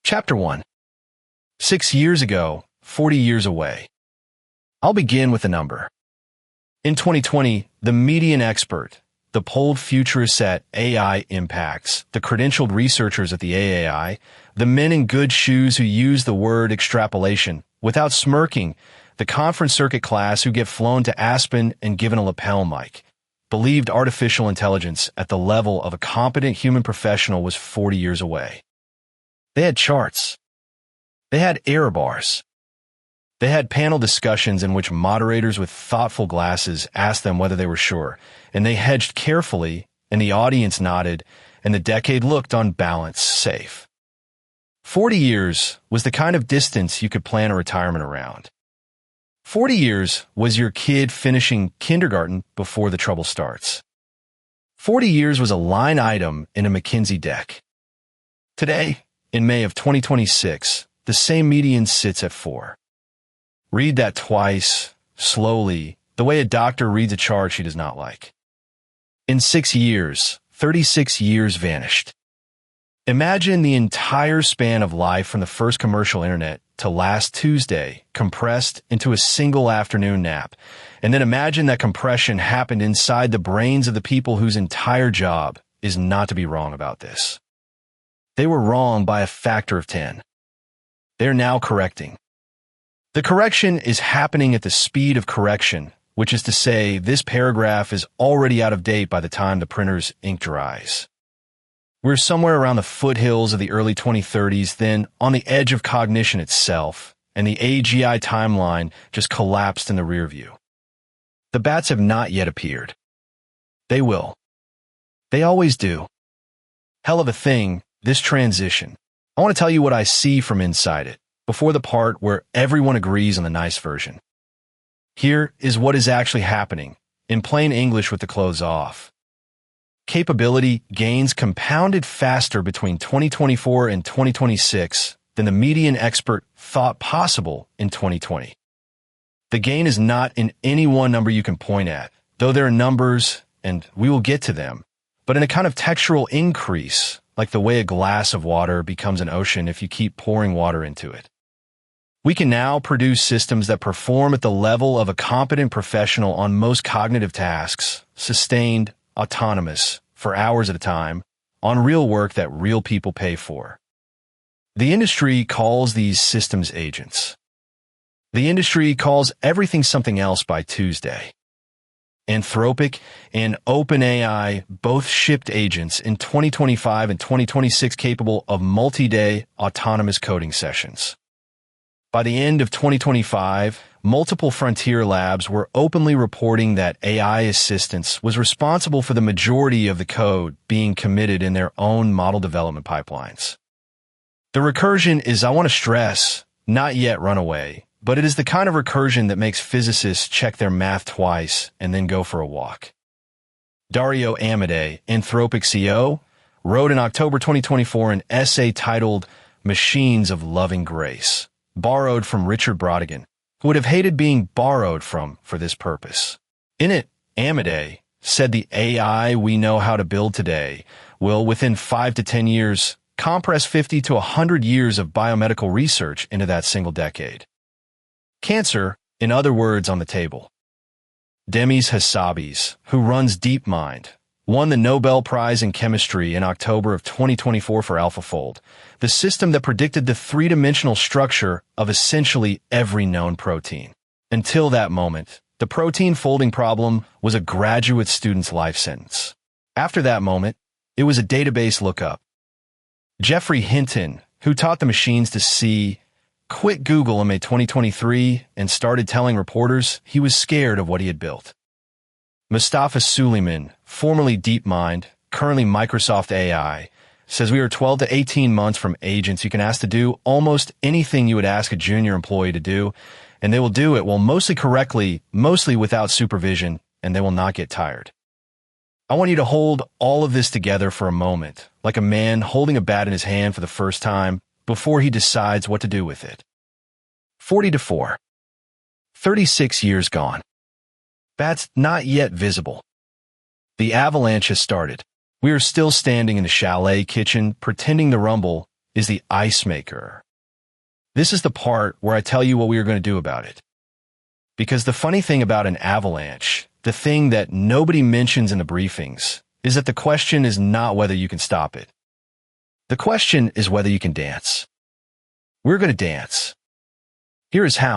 Chapter 1. 6 years ago, 40 years away. I'll begin with a number. In 2020, the median expert, the polled futurists at AI Impacts, the credentialed researchers at the AAI, the men in good shoes who use the word extrapolation without smirking, the conference circuit class who get flown to Aspen and given a lapel mic, believed artificial intelligence at the level of a competent human professional was 40 years away. They had charts. They had error bars. They had panel discussions in which moderators with thoughtful glasses asked them whether they were sure, and they hedged carefully, and the audience nodded, and the decade looked on balance safe. 40 years was the kind of distance you could plan a retirement around. 40 years was your kid finishing kindergarten before the trouble starts. 40 years was a line item in a McKinsey deck. Today, in May of 2026, the same median sits at 4. Read that twice, slowly, the way a doctor reads a chart she does not like. In 6 years, 36 years vanished. Imagine the entire span of life from the first commercial internet to last Tuesday compressed into a single afternoon nap, and then imagine that compression happened inside the brains of the people whose entire job is not to be wrong about this. They were wrong by a factor of 10. They're now correcting. The correction is happening at the speed of correction, which is to say this paragraph is already out of date by the time the printer's ink dries. We're somewhere around the foothills of the early 2030s, then on the edge of cognition itself, and the AGI timeline just collapsed in the rear view. The bats have not yet appeared. They will. They always do. Hell of a thing, this transition. I want to tell you what I see from inside it, before the part where everyone agrees on the nice version. Here is what is actually happening, in plain English with the clothes off. Capability gains compounded faster between 2024 and 2026 than the median expert thought possible in 2020. The gain is not in any one number you can point at, though there are numbers, and we will get to them, but in a kind of textural increase, like the way a glass of water becomes an ocean if you keep pouring water into it. We can now produce systems that perform at the level of a competent professional on most cognitive tasks, sustained, autonomous, for hours at a time, on real work that real people pay for. The industry calls these systems agents. The industry calls everything something else by Tuesday. Anthropic and OpenAI both shipped agents in 2025 and 2026 capable of multi-day autonomous coding sessions. By the end of 2025, multiple frontier labs were openly reporting that AI assistance was responsible for the majority of the code being committed in their own model development pipelines. The recursion is, I want to stress, not yet run away, but it is the kind of recursion that makes physicists check their math twice and then go for a walk. Dario Amodei, Anthropic CEO, wrote in October 2024 an essay titled Machines of Loving Grace, borrowed from Richard Brautigan, who would have hated being borrowed from for this purpose. In it, Amodei said the AI we know how to build today will, within 5 to 10 years, compress 50 to 100 years of biomedical research into that single decade. Cancer, in other words, on the table. Demis Hassabis, who runs DeepMind, won the Nobel Prize in Chemistry in October of 2024 for AlphaFold, the system that predicted the three-dimensional structure of essentially every known protein. Until that moment, the protein folding problem was a graduate student's life sentence. After that moment, it was a database lookup. Geoffrey Hinton, who taught the machines to see, quit Google in May 2023 and started telling reporters he was scared of what he had built. Mustafa Suleyman, formerly DeepMind, currently Microsoft AI, says we are 12 to 18 months from agents you can ask to do almost anything you would ask a junior employee to do, and they will do it, well, mostly correctly, mostly without supervision, and they will not get tired. I want you to hold all of this together for a moment, like a man holding a bat in his hand for the first time before he decides what to do with it. 40 to 4. 36 years gone. Bats not yet visible. The avalanche has started. We are still standing in the chalet kitchen, pretending the rumble is the ice maker. This is the part where I tell you what we are going to do about it. Because the funny thing about an avalanche, the thing that nobody mentions in the briefings, is that the question is not whether you can stop it. The question is whether you can dance. We're going to dance. Here is how.